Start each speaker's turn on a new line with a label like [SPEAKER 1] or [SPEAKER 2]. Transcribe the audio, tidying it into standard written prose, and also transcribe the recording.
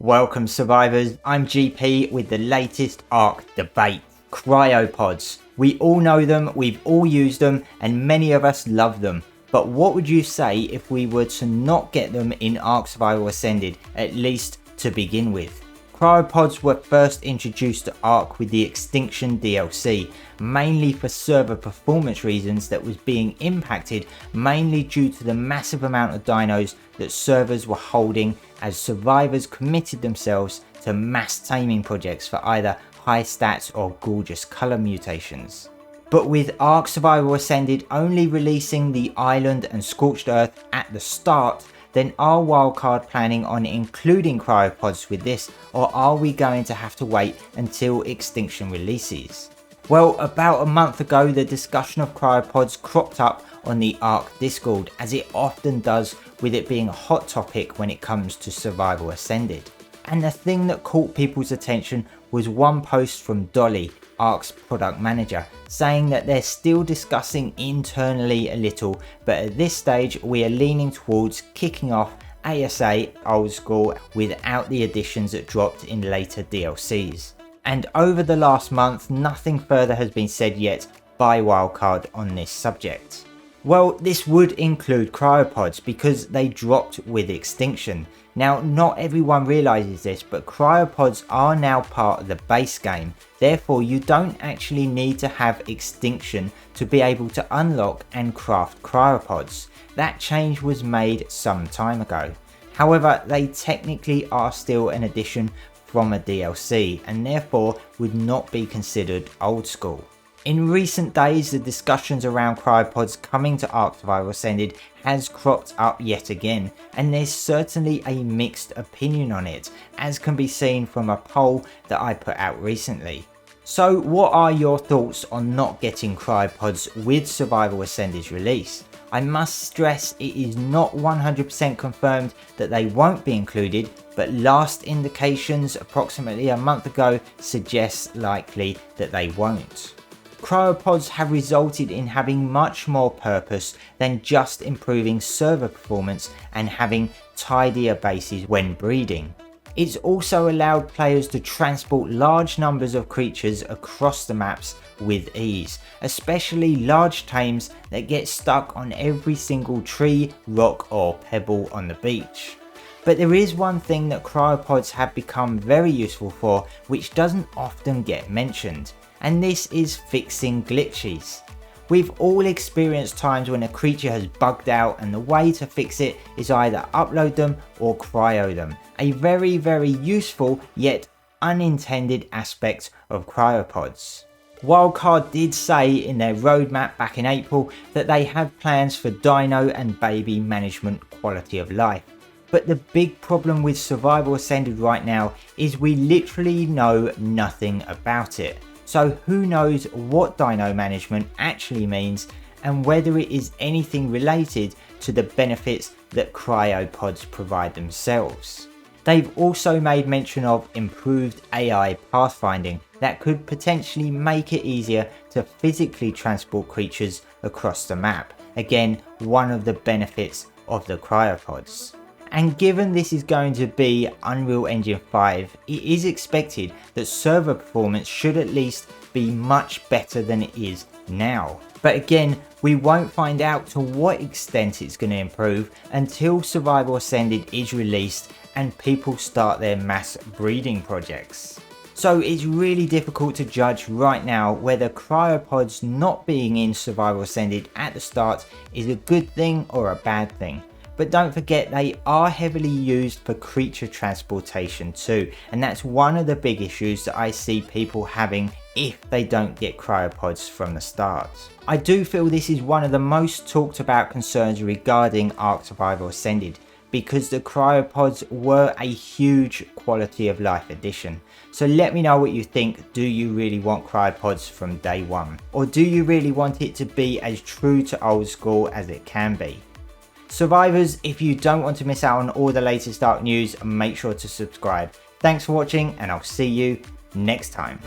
[SPEAKER 1] Welcome survivors, I'm GP with the latest ARK debate. Cryopods. We all know them, we've all used them, and many of us love them. But what would you say if we were to not get them in ARK Survival Ascended, at least to begin with? Cryopods were first introduced to ARK with the Extinction DLC, mainly for server performance reasons that was being impacted mainly due to the massive amount of dinos that servers were holding as survivors committed themselves to mass taming projects for either high stats or gorgeous colour mutations. But with ARK Survival Ascended only releasing the Island and Scorched Earth at the start, then are Wildcard planning on including Cryopods with this, or are we going to have to wait until Extinction releases? Well, about a month ago the discussion of Cryopods cropped up on the ARK Discord, as it often does with it being a hot topic when it comes to Survival Ascended. And the thing that caught people's attention was one post from Dolly, ARK's product manager, saying that they're still discussing internally a little, but at this stage we are leaning towards kicking off ASA old school without the additions that dropped in later DLCs. And over the last month nothing further has been said yet by Wildcard on this subject. Well, this would include Cryopods because they dropped with Extinction. Now, not everyone realizes this, but Cryopods are now part of the base game. Therefore, you don't actually need to have Extinction to be able to unlock and craft Cryopods. That change was made some time ago. However, they technically are still an addition from a DLC and therefore would not be considered old school. In recent days, the discussions around Cryopods coming to ARK Survival Ascended has cropped up yet again, and there's certainly a mixed opinion on it, as can be seen from a poll that I put out recently. So what are your thoughts on not getting Cryopods with Survival Ascended's release? I must stress it is not 100% confirmed that they won't be included, but last indications approximately a month ago suggests likely that they won't. Cryopods have resulted in having much more purpose than just improving server performance and having tidier bases when breeding. It's also allowed players to transport large numbers of creatures across the maps with ease, especially large tames that get stuck on every single tree, rock or pebble on the beach. But there is one thing that Cryopods have become very useful for, which doesn't often get mentioned. And this is fixing glitches. We've all experienced times when a creature has bugged out, and the way to fix it is either upload them or cryo them. A very useful yet unintended aspect of Cryopods. Wildcard did say in their roadmap back in April that they have plans for dino and baby management quality of life. But the big problem with Survival Ascended right now is we literally know nothing about it. So who knows what dino management actually means and whether it is anything related to the benefits that Cryopods provide themselves. They've also made mention of improved AI pathfinding that could potentially make it easier to physically transport creatures across the map. Again, one of the benefits of the Cryopods. And given this is going to be Unreal Engine 5, it is expected that server performance should at least be much better than it is now. But again, we won't find out to what extent it's going to improve until Survival Ascended is released and people start their mass breeding projects. So it's really difficult to judge right now whether Cryopods not being in Survival Ascended at the start is a good thing or a bad thing. But don't forget they are heavily used for creature transportation too, and that's one of the big issues that I see people having if they don't get Cryopods from the start. I do feel this is one of the most talked about concerns regarding ARK Survival Ascended, because the Cryopods were a huge quality of life addition. So let me know what you think. Do you really want Cryopods from day one? Or do you really want it to be as true to old school as it can be? Survivors, if you don't want to miss out on all the latest ARK news, make sure to subscribe. Thanks for watching and I'll see you next time.